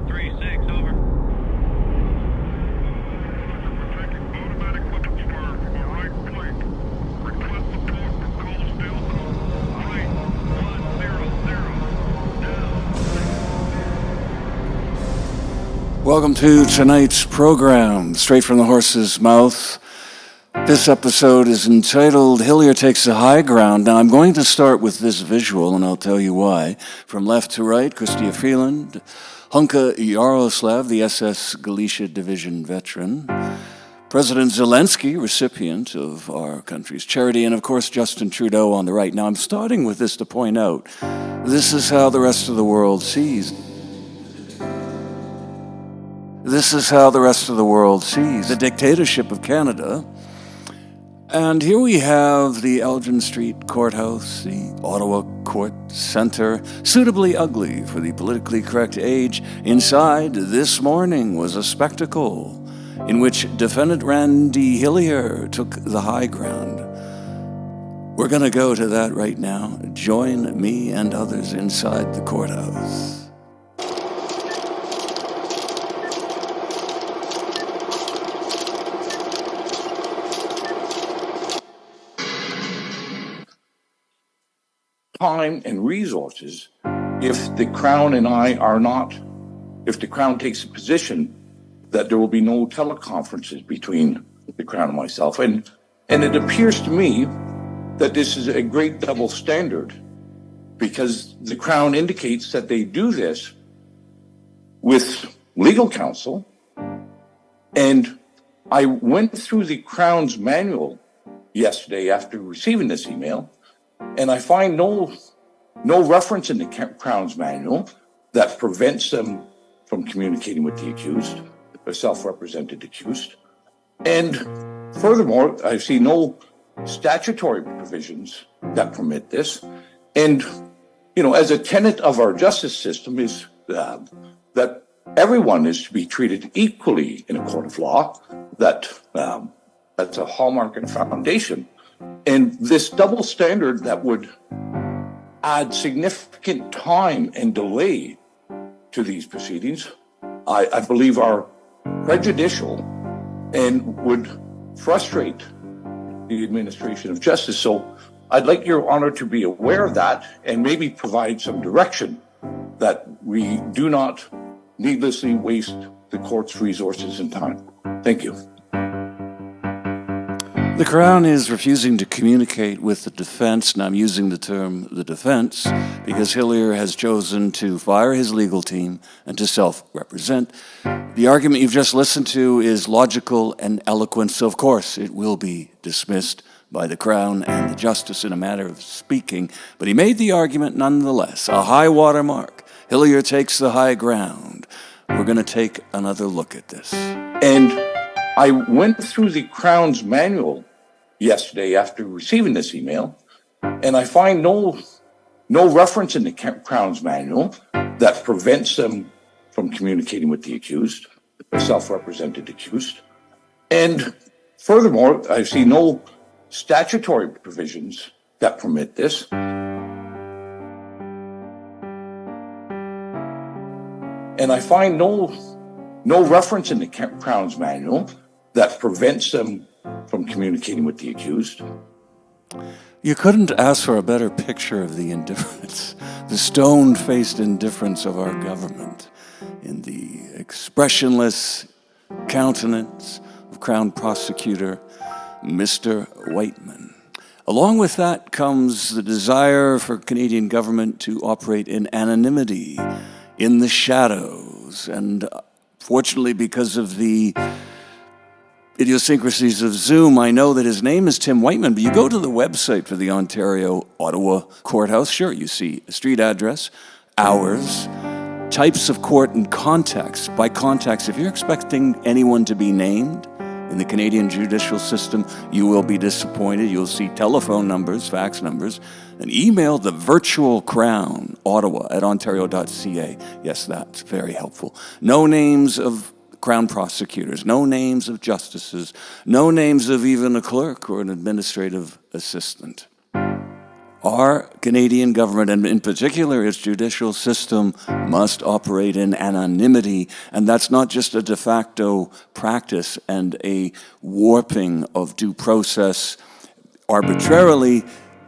Unit 3-6, over. Automatic weapons fire from the right flank. Request support from Coldsteel. Right 100. Down. Welcome to tonight's program, Straight from the Horse's Mouth. This episode is entitled Hillier Takes the High Ground. Now, I'm going to start with this visual, and I'll tell you why. From left to right, Christia Freeland, Hunka Yaroslav, the SS Galicia Division veteran, President Zelensky, recipient of our country's charity, and of course Justin Trudeau on the right. Now, I'm starting with this to point out, this is how the rest of the world sees. This is how the rest of the world sees the dictatorship of Canada. And here we have the Elgin Street Courthouse, the Ottawa Court Centre, suitably ugly for the politically correct age. Inside, this morning was a spectacle in which defendant Randy Hillier took the high ground. We're going to go to that right now. Join me and others inside the courthouse. Time and resources if the Crown and I are not, if the Crown takes a position that there will be no teleconferences between the Crown and myself. And it appears to me that this is a great double standard because the Crown indicates that they do this with legal counsel. And I went through the Crown's manual yesterday after receiving this email, and I find no reference in the Crown's manual that prevents them from communicating with the accused, the self-represented accused. And furthermore, I see no statutory provisions that permit this. And, you know, as a tenet of our justice system is that everyone is to be treated equally in a court of law, that's a hallmark and foundation. And this double standard that would add significant time and delay to these proceedings, I believe are prejudicial and would frustrate the administration of justice. So I'd like Your Honor to be aware of that and maybe provide some direction that we do not needlessly waste the court's resources and time. Thank you. The Crown is refusing to communicate with the defense, and I'm using the term the defense because Hillier has chosen to fire his legal team and to self-represent. The argument you've just listened to is logical and eloquent, so of course it will be dismissed by the Crown and the Justice in a matter of speaking, but he made the argument nonetheless. A high water mark. Hillier takes the high ground. We're going to take another look at this. And I went through the Crown's manual yesterday after receiving this email, and I find no reference in the Crown's manual that prevents them from communicating with the accused, the self-represented accused. And furthermore, I see no statutory provisions that permit this. And I find no reference in the Crown's manual that prevents them from communicating with the accused. You couldn't ask for a better picture of the indifference, the stone-faced indifference of our government in the expressionless countenance of Crown Prosecutor Mr. Whiteman. Along with that comes the desire for Canadian government to operate in anonymity, in the shadows, and fortunately because of the idiosyncrasies of Zoom, I know that his name is Tim Whiteman, but you go to the website for the Ontario Ottawa Courthouse, sure, you see a street address, hours, types of court, and contacts. By contacts, if you're expecting anyone to be named in the Canadian judicial system, you will be disappointed. You'll see telephone numbers, fax numbers, and email the virtual Crown, Ottawa, at ontario.ca. Yes, that's very helpful. No names of Crown prosecutors, no names of justices, no names of even a clerk or an administrative assistant. Our Canadian government, and in particular its judicial system, must operate in anonymity, and that's not just a de facto practice and a warping of due process arbitrarily.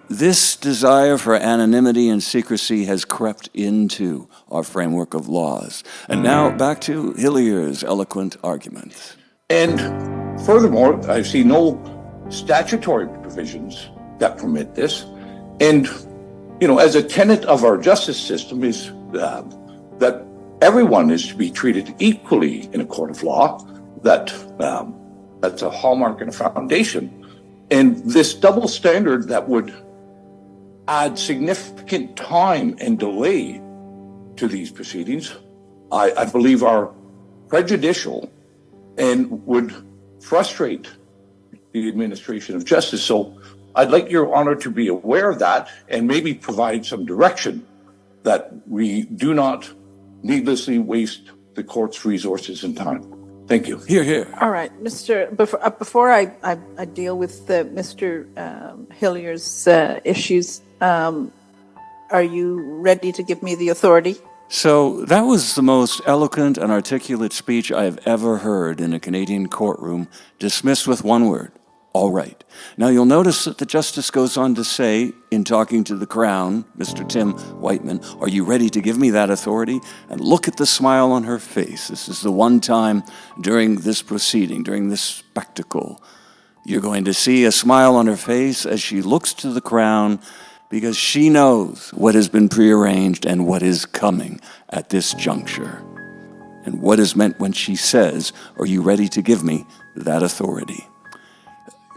This desire for anonymity and secrecy has crept into our framework of laws. And now back to Hillier's eloquent argument. And furthermore, I see no statutory provisions that permit this. And, as a tenet of our justice system is that everyone is to be treated equally in a court of law, that's a hallmark and a foundation. And this double standard that would add significant time and delay to these proceedings, I believe are prejudicial and would frustrate the administration of justice. So I'd like Your Honor to be aware of that and maybe provide some direction that we do not needlessly waste the court's resources and time. Thank you. Hear, hear. All right, before I deal with Mr. Hillier's issues, are you ready to give me the authority? So that was the most eloquent and articulate speech I have ever heard in a Canadian courtroom, dismissed with one word: all right. Now you'll notice that the justice goes on to say, in talking to the Crown, Mr. Tim Whiteman, are you ready to give me that authority? And look at the smile on her face. This is the one time during this proceeding, during this spectacle, you're going to see a smile on her face as she looks to the Crown, because she knows what has been prearranged and what is coming at this juncture, and what is meant when she says, are you ready to give me that authority?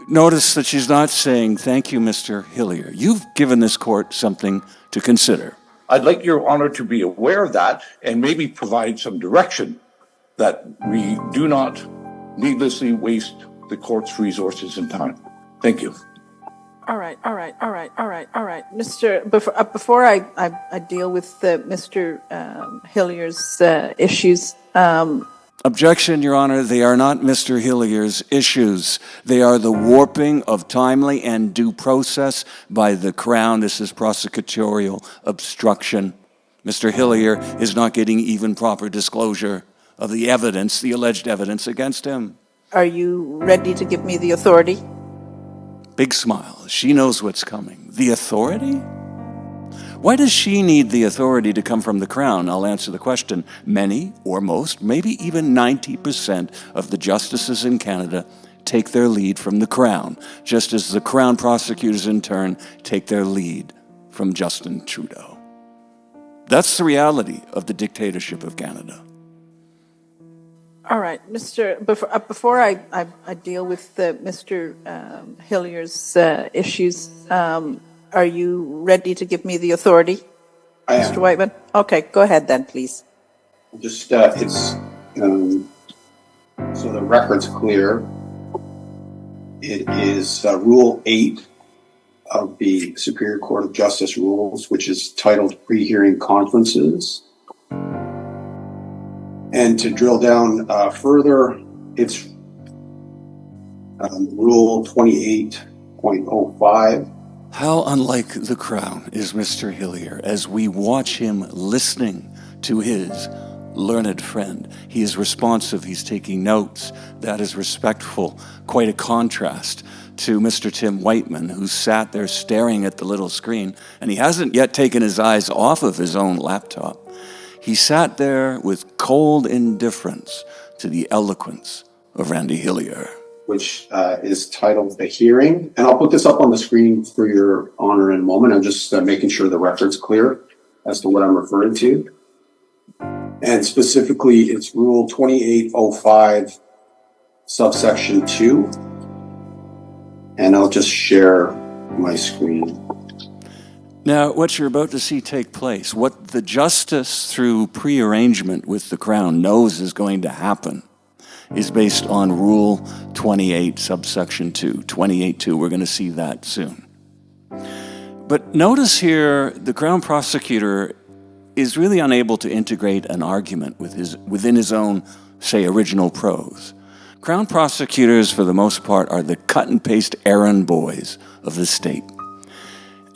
Notice that she's not saying, thank you, Mr. Hillier. You've given this court something to consider. I'd like Your Honor to be aware of that and maybe provide some direction that we do not needlessly waste the court's resources and time. Thank you. All right. Before I deal with Mr. Hillier's issues, Objection, Your Honor. They are not Mr. Hillier's issues. They are the warping of timely and due process by the Crown. This is prosecutorial obstruction. Mr. Hillier is not getting even proper disclosure of the evidence, the alleged evidence against him. are you ready to give me the authority? Big smile. She knows what's coming. The authority? Why does she need the authority to come from the Crown? I'll answer the question. Many, or most, maybe even 90% of the justices in Canada take their lead from the Crown, just as the Crown prosecutors in turn take their lead from Justin Trudeau. That's the reality of the dictatorship of Canada. All right, before I deal with Mr. Hillier's issues, are you ready to give me the authority, Mr. Whiteman? Okay, go ahead then, please. Just, it's, so the record's clear. It is Rule 8 of the Superior Court of Justice rules, which is titled Pre-Hearing Conferences. And to drill down further, it's Rule 28.05. How unlike the Crown is Mr. Hillier as we watch him listening to his learned friend. He is responsive, he's taking notes. That is respectful. Quite a contrast to Mr. Tim Whiteman, who sat there staring at the little screen, and he hasn't yet taken his eyes off of his own laptop. He sat there with cold indifference to the eloquence of Randy Hillier, which is titled The Hearing. And I'll put this up on the screen for your honor in a moment. I'm just making sure the record's clear as to what I'm referring to. And specifically, it's Rule 2805, subsection 2. And I'll just share my screen. Now, what you're about to see take place, what the justice through prearrangement with the Crown knows is going to happen, is based on Rule 28, subsection 2, 28.2. We're going to see that soon. But notice here, the Crown prosecutor is really unable to integrate an argument within his own, say, original prose. Crown prosecutors, for the most part, are the cut-and-paste errand boys of the state.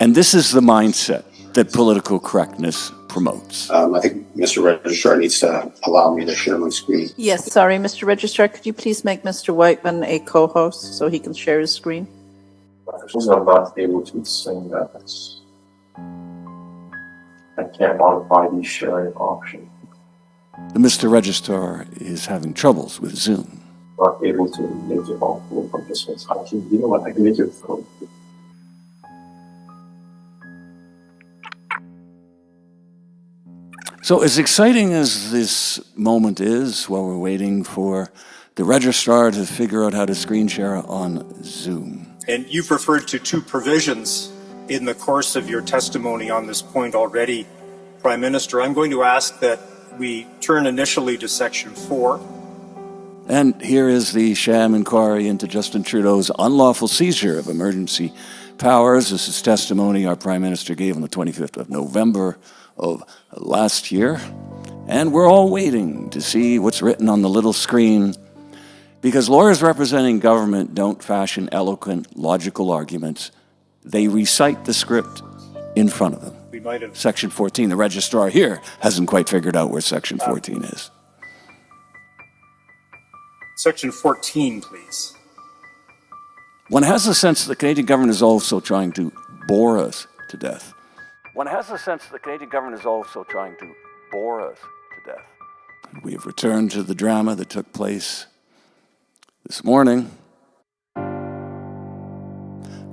And this is the mindset that political correctness promotes. I think Mr. Registrar needs to allow me to share my screen. Yes, sorry, Mr. Registrar, could you please make Mr. Whiteman a co-host so he can share his screen? I'm not able to sing that. I can't modify the sharing option. Mr. Registrar is having troubles with Zoom. Not able to make it all full participants. You know what? I can make it full. So as exciting as this moment is while we're waiting for the registrar to figure out how to screen share on Zoom. And you've referred to two provisions in the course of your testimony on this point already, Prime Minister. I'm going to ask that we turn initially to Section 4. And here is the sham inquiry into Justin Trudeau's unlawful seizure of emergency powers. This is testimony our Prime Minister gave on the 25th of November of last year. And we're all waiting to see what's written on the little screen, because lawyers representing government don't fashion eloquent, logical arguments. They recite the script in front of them. We might have. Section 14, the registrar here hasn't quite figured out where Section 14 is. Section 14, please. One has the sense that the Canadian government is also trying to bore us to death. One has the sense that the Canadian government is also trying to bore us to death. And we have returned to the drama that took place this morning.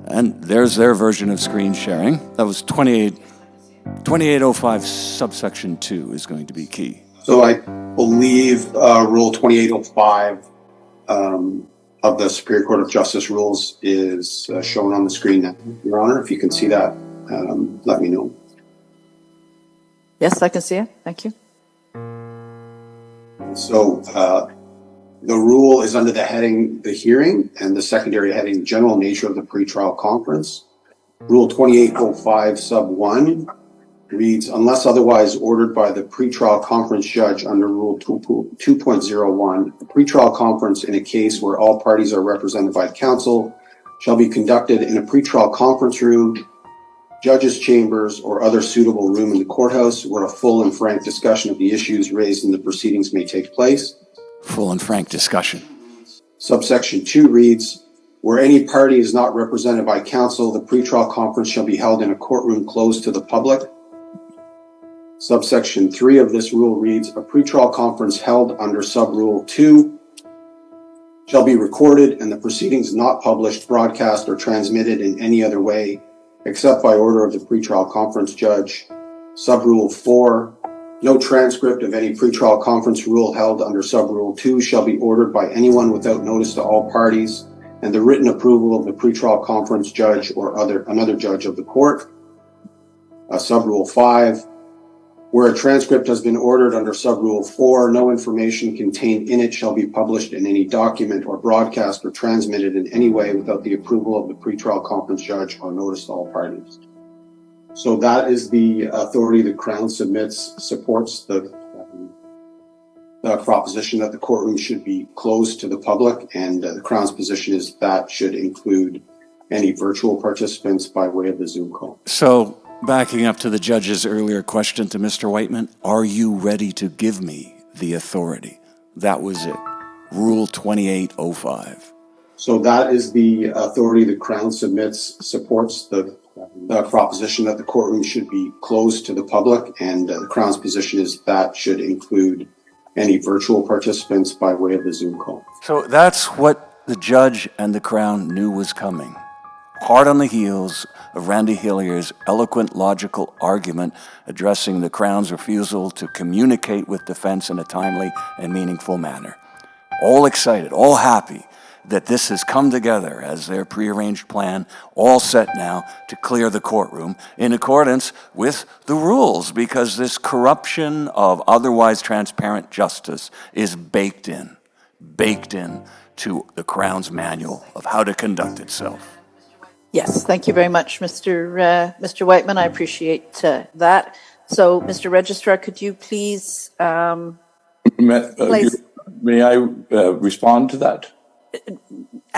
And there's their version of screen sharing. That was 2805 subsection 2 is going to be key. So I believe Rule 2805 of the Superior Court of Justice rules is shown on the screen now. Your Honor, if you can see that, let me know. Yes, I can see it. Thank you. So the rule is under the heading, the hearing, and the secondary heading, general nature of the pretrial conference. Rule 2805 sub 1 reads, unless otherwise ordered by the pretrial conference judge under Rule 2.01, a pretrial conference in a case where all parties are represented by counsel shall be conducted in a pretrial conference room, judges' chambers, or other suitable room in the courthouse where a full and frank discussion of the issues raised in the proceedings may take place. Full and frank discussion. Subsection 2 reads, where any party is not represented by counsel, the pretrial conference shall be held in a courtroom closed to the public. Subsection 3 of this rule reads, a pretrial conference held under sub-rule 2 shall be recorded and the proceedings not published, broadcast, or transmitted in any other way except by order of the pretrial conference judge. Sub-rule 4, no transcript of any pretrial conference rule held under sub-rule 2 shall be ordered by anyone without notice to all parties and the written approval of the pretrial conference judge or another judge of the court. Sub-rule 5, where a transcript has been ordered under sub-rule 4, no information contained in it shall be published in any document or broadcast or transmitted in any way without the approval of the pretrial conference judge or notice to all parties. So that is the authority the Crown supports the proposition that the courtroom should be closed to the public, and the Crown's position is that should include any virtual participants by way of the Zoom call. So, backing up to the judge's earlier question to Mr. Whiteman, are you ready to give me the authority? That was it. Rule 2805. So that is the authority the Crown supports the proposition that the courtroom should be closed to the public, and the Crown's position is that should include any virtual participants by way of the Zoom call. So that's what the judge and the Crown knew was coming. Hard on the heels of Randy Hillier's eloquent, logical argument addressing the Crown's refusal to communicate with defense in a timely and meaningful manner. All excited, all happy that this has come together as their prearranged plan, all set now to clear the courtroom in accordance with the rules, because this corruption of otherwise transparent justice is baked in to the Crown's manual of how to conduct itself. Yes, thank you very much, Mr. Whiteman. I appreciate that. So, Mr. Registrar, could you please May I respond to that?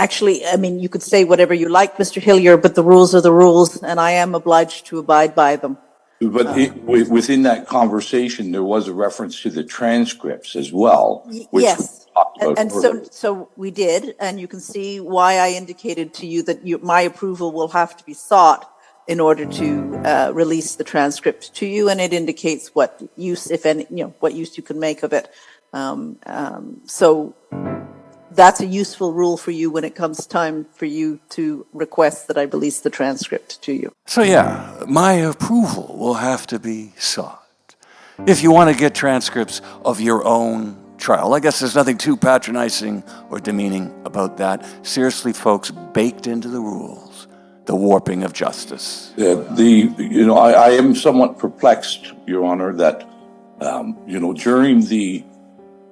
Actually, I mean, you could say whatever you like, Mr. Hillier, but the rules are the rules, and I am obliged to abide by them. But within that conversation, there was a reference to the transcripts as well, which we Yes. talked about And earlier. so we did, and you can see why I indicated to you that my approval will have to be sought in order to release the transcript to you, and it indicates what use, if any, what use you can make of it. So that's a useful rule for you when it comes time for you to request that I release the transcript to you. So yeah, my approval will have to be sought. If you want to get transcripts of your own trial, I guess there's nothing too patronizing or demeaning about that. Seriously, folks, baked into the rules, the warping of justice. I am somewhat perplexed, Your Honor, that, during the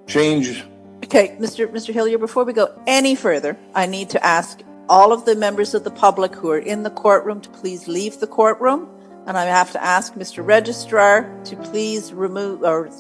change. Okay, Mr. Hillier, before we go any further, I need to ask all of the members of the public who are in the courtroom to please leave the courtroom. And I have to ask Mr. Registrar to please remove or...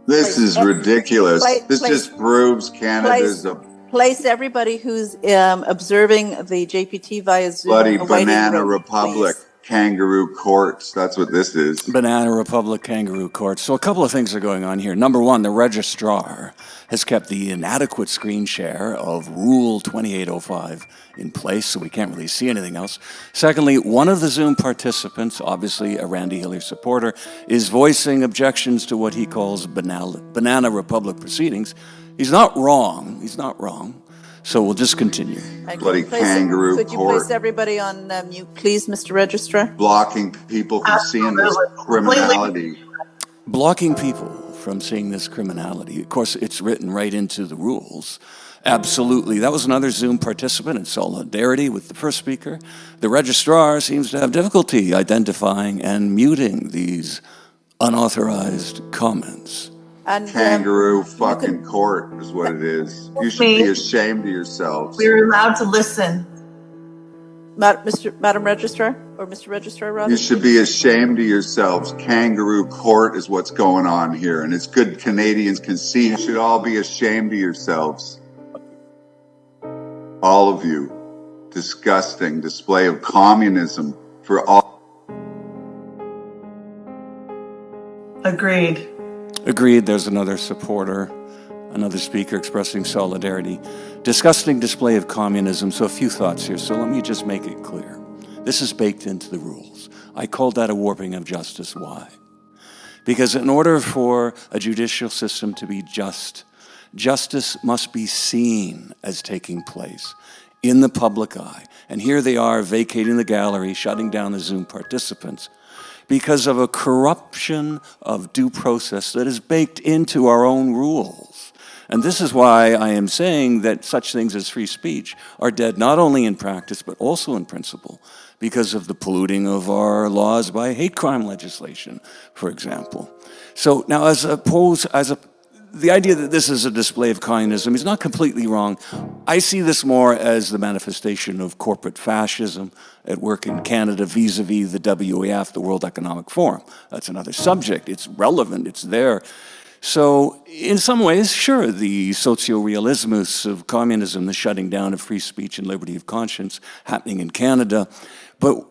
This is ridiculous. This just proves Canada's a place everybody who's observing the JPT via Zoom. bloody banana republic. Please. Kangaroo courts. That's what this is. Banana Republic, kangaroo courts. So a couple of things are going on here. Number one, the registrar has kept the inadequate screen share of Rule 2805 in place, so we can't really see anything else. Secondly, one of the Zoom participants, obviously a Randy Hillier supporter, is voicing objections to what he calls Banana Republic proceedings. He's not wrong. He's not wrong. So we'll just continue. Bloody kangaroo court. Could you place everybody on mute, please, Mr. Registrar? Blocking people from seeing this criminality. Blocking people from seeing this criminality. Of course, it's written right into the rules. Absolutely. That was another Zoom participant in solidarity with the first speaker. The registrar seems to have difficulty identifying and muting these unauthorized comments. And, kangaroo fucking court is what it is. You should be ashamed of yourselves. We're allowed to listen. Madam Registrar, or Mr. Registrar, rather? You should be ashamed of yourselves. Kangaroo court is what's going on here, and it's good Canadians can see. You should all be ashamed of yourselves. All of you. Disgusting display of communism for all. Agreed. Agreed. There's another supporter, another speaker expressing solidarity. Disgusting display of communism. So a few thoughts here. So let me just make it clear. This is baked into the rules. I called that a warping of justice. Why? Because in order for a judicial system to be just, justice must be seen as taking place in the public eye. And here they are vacating the gallery, shutting down the Zoom participants, because of a corruption of due process that is baked into our own rules. And this is why I am saying that such things as free speech are dead, not only in practice, but also in principle, because of the polluting of our laws by hate crime legislation, for example. So now the idea that this is a display of communism is not completely wrong. I see this more as the manifestation of corporate fascism at work in Canada vis-a-vis the WEF, the World Economic Forum. That's another subject. It's relevant. It's there. So in some ways, sure, the socio-realismus of communism, the shutting down of free speech and liberty of conscience happening in Canada. But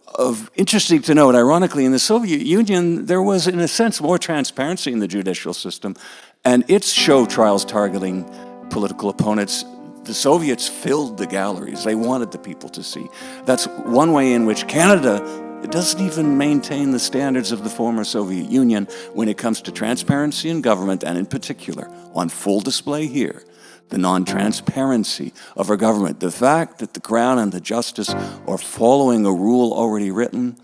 interesting to note, ironically, in the Soviet Union, there was, in a sense, more transparency in the judicial system. And its show trials targeting political opponents, the Soviets filled the galleries. They wanted the people to see. That's one way in which Canada doesn't even maintain the standards of the former Soviet Union when it comes to transparency in government, and in particular, on full display here, the non-transparency of our government. The fact that the Crown and the Justice are following a rule already written,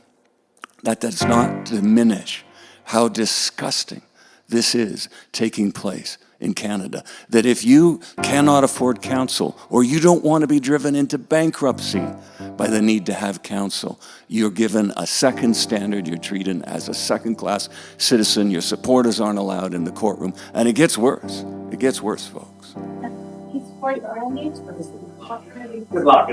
that does not diminish how disgusting this is taking place in Canada. That if you cannot afford counsel, or you don't want to be driven into bankruptcy by the need to have counsel, you're given a second standard, you're treated as a second-class citizen, your supporters aren't allowed in the courtroom, and it gets worse. It gets worse, folks. Good luck.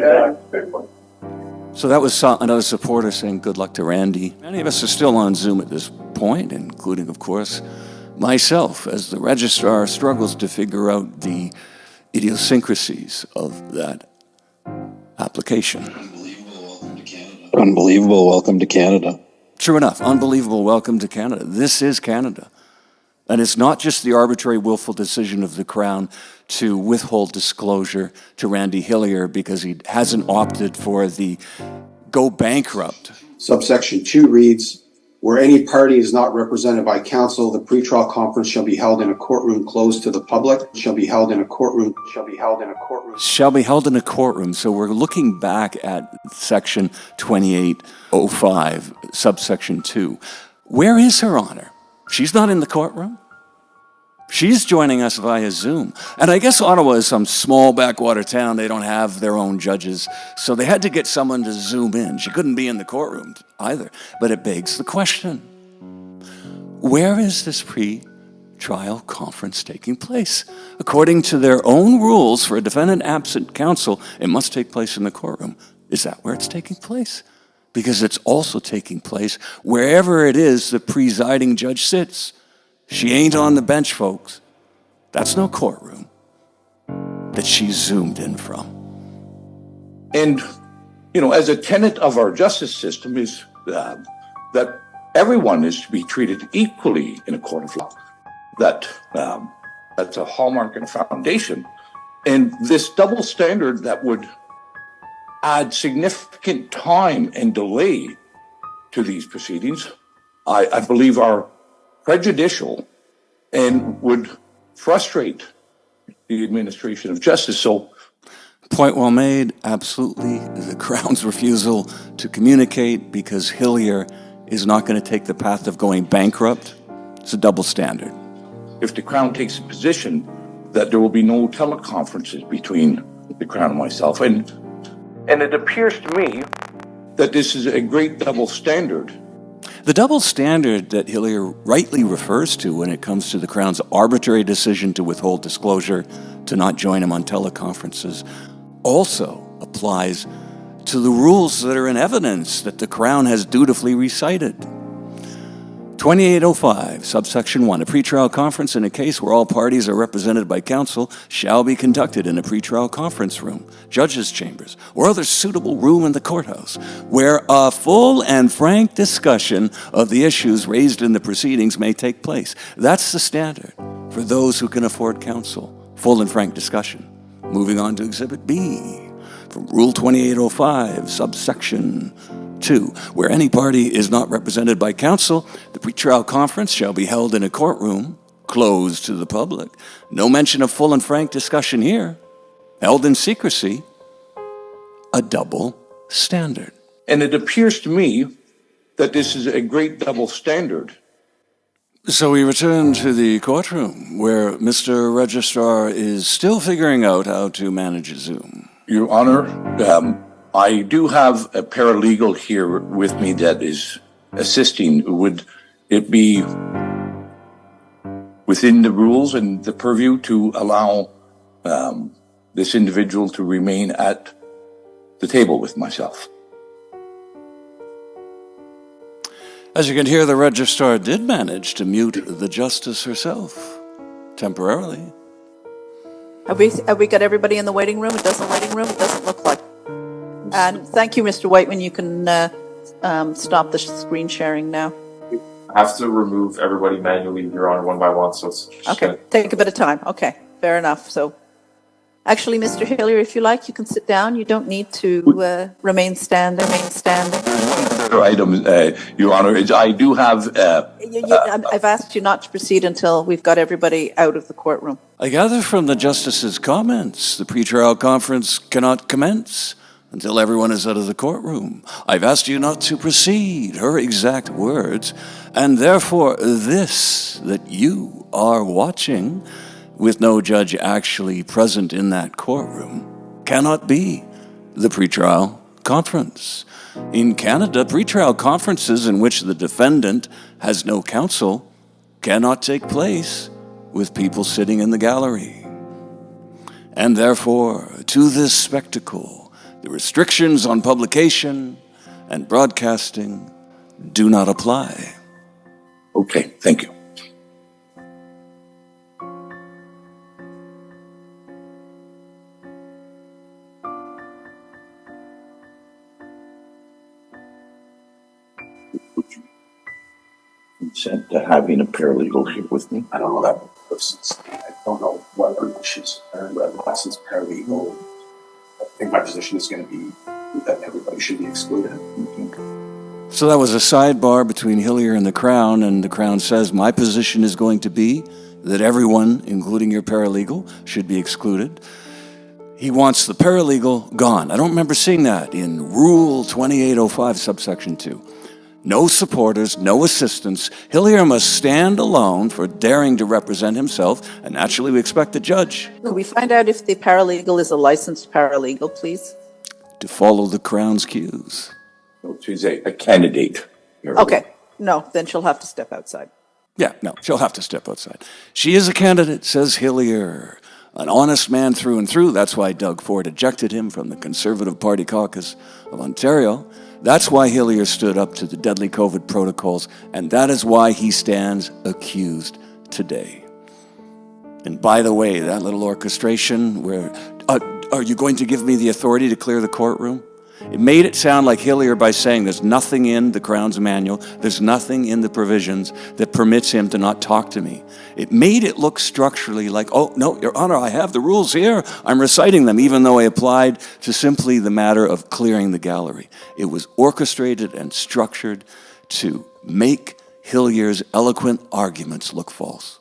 So that was another supporter saying good luck to Randy. Many of us are still on Zoom at this point, including, of course, myself, as the registrar struggles to figure out the idiosyncrasies of that application. Unbelievable welcome to Canada. True enough, unbelievable welcome to Canada. This is Canada. And it's not just the arbitrary, willful decision of the Crown to withhold disclosure to Randy Hillier because he hasn't opted for the go bankrupt. Subsection 2 reads, where any party is not represented by counsel, the pretrial conference shall be held in a courtroom closed to the public, shall be held in a courtroom. Shall be held in a courtroom. So we're looking back at section 2805, subsection 2. Where is Her Honor? She's not in the courtroom. She's joining us via Zoom. And I guess Ottawa is some small backwater town. They don't have their own judges. So they had to get someone to Zoom in. She couldn't be in the courtroom either. But it begs the question, where is this pre-trial conference taking place? According to their own rules, for a defendant absent counsel, it must take place in the courtroom. Is that where it's taking place? Because it's also taking place wherever it is the presiding judge sits. She ain't on the bench, folks. That's no courtroom that she's zoomed in from. And, as a tenet of our justice system is that everyone is to be treated equally in a court of law. That's a hallmark and a foundation. And this double standard that would add significant time and delay to these proceedings, I believe are prejudicial and would frustrate the administration of justice. So, point well made. Absolutely. The Crown's refusal to communicate because Hillier is not going to take the path of going bankrupt. It's a double standard. if the Crown takes a position that there will be no teleconferences between the Crown and myself, and it appears to me that this is a great double standard. The double standard that Hillier rightly refers to when it comes to the Crown's arbitrary decision to withhold disclosure, to not join him on teleconferences, also applies to the rules that are in evidence that the Crown has dutifully recited. 2805, subsection 1, a pretrial conference in a case where all parties are represented by counsel shall be conducted in a pretrial conference room, judges' chambers, or other suitable room in the courthouse, where a full and frank discussion of the issues raised in the proceedings may take place. That's the standard for those who can afford counsel, full and frank discussion. Moving on to Exhibit B, from Rule 2805, subsection 2, where any party is not represented by counsel, the pretrial conference shall be held in a courtroom closed to the public. No mention of full and frank discussion here. Held in secrecy, a double standard. And it appears to me that this is a great double standard. So we return to the courtroom, where Mr. Registrar is still figuring out how to manage Zoom. Your Honor, I do have a paralegal here with me that is assisting. Would it be within the rules and the purview to allow this individual to remain at the table with myself? As you can hear, the registrar did manage to mute the justice herself, temporarily. Have we got everybody in the waiting room? It doesn't look like. And thank you, Mr. Whiteman. You can stop the screen sharing now. I have to remove everybody manually, Your Honor, one by one. So it's just Okay, take a bit of time. Okay, fair enough. So, actually, Mr. Hillier, if you like, you can sit down. You don't need to remain standing. Item, Your Honor, I do have... I've asked you not to proceed until we've got everybody out of the courtroom. I gather from the justice's comments, the pretrial conference cannot commence until everyone is out of the courtroom. I've asked you not to proceed, her exact words, and therefore this that you are watching, with no judge actually present in that courtroom, cannot be the pretrial conference. In Canada, pretrial conferences in which the defendant has no counsel cannot take place with people sitting in the gallery. And therefore, to this spectacle, the restrictions on publication and broadcasting do not apply. Okay, thank you. consent to having a paralegal here with me? I don't know that. I don't know whether she's a licensed paralegal. I think my position is going to be that everybody should be excluded. So that was a sidebar between Hillier and the Crown says, my position is going to be that everyone, including your paralegal, should be excluded. He wants the paralegal gone. I don't remember seeing that in Rule 2805, subsection 2. No supporters, no assistants. Hillier must stand alone for daring to represent himself, and naturally we expect the judge. Could we find out if the paralegal is a licensed paralegal, please? To follow the Crown's cues. So she's a candidate. Okay, no, then she'll have to step outside. Yeah, no, she'll have to step outside. She is a candidate, says Hillier. An honest man through and through. That's why Doug Ford ejected him from the Conservative Party caucus of Ontario. That's why Hillier stood up to the deadly COVID protocols, and that is why he stands accused today. And by the way, that little orchestration where, are you going to give me the authority to clear the courtroom? It made it sound like Hillier by saying there's nothing in the Crown's manual, there's nothing in the provisions that permits him to not talk to me. It made it look structurally like, oh, no, Your Honor, I have the rules here. I'm reciting them, even though I applied to simply the matter of clearing the gallery. It was orchestrated and structured to make Hillier's eloquent arguments look false.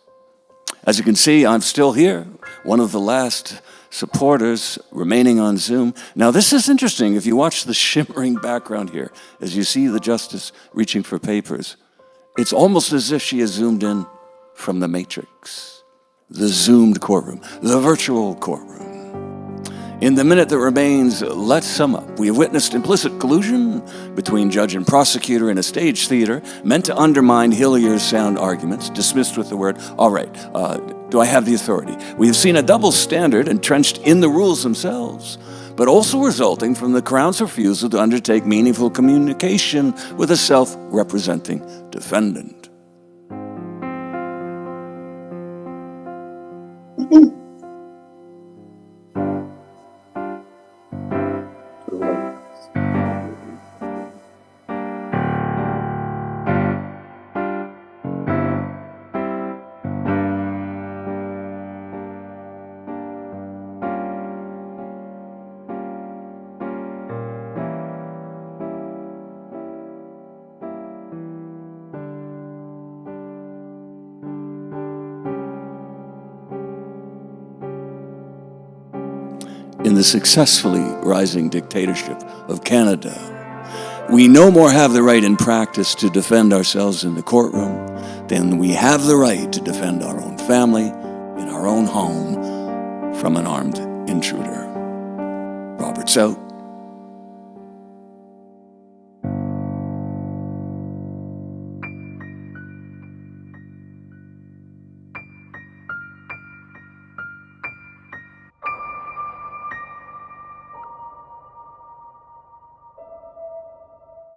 As you can see, I'm still here, one of the last supporters remaining on Zoom. Now, this is interesting. If you watch the shimmering background here, as you see the justice reaching for papers, it's almost as if she has zoomed in from the Matrix, the zoomed courtroom, the virtual courtroom. In the minute that remains, let's sum up. We have witnessed implicit collusion between judge and prosecutor in a stage theater meant to undermine Hillier's sound arguments, dismissed with the word, all right, do I have the authority? We have seen a double standard entrenched in the rules themselves, but also resulting from the Crown's refusal to undertake meaningful communication with a self-representing defendant. In the successfully rising dictatorship of Canada, we no more have the right in practice to defend ourselves in the courtroom than we have the right to defend our own family in our own home from an armed intruder. Robert's out.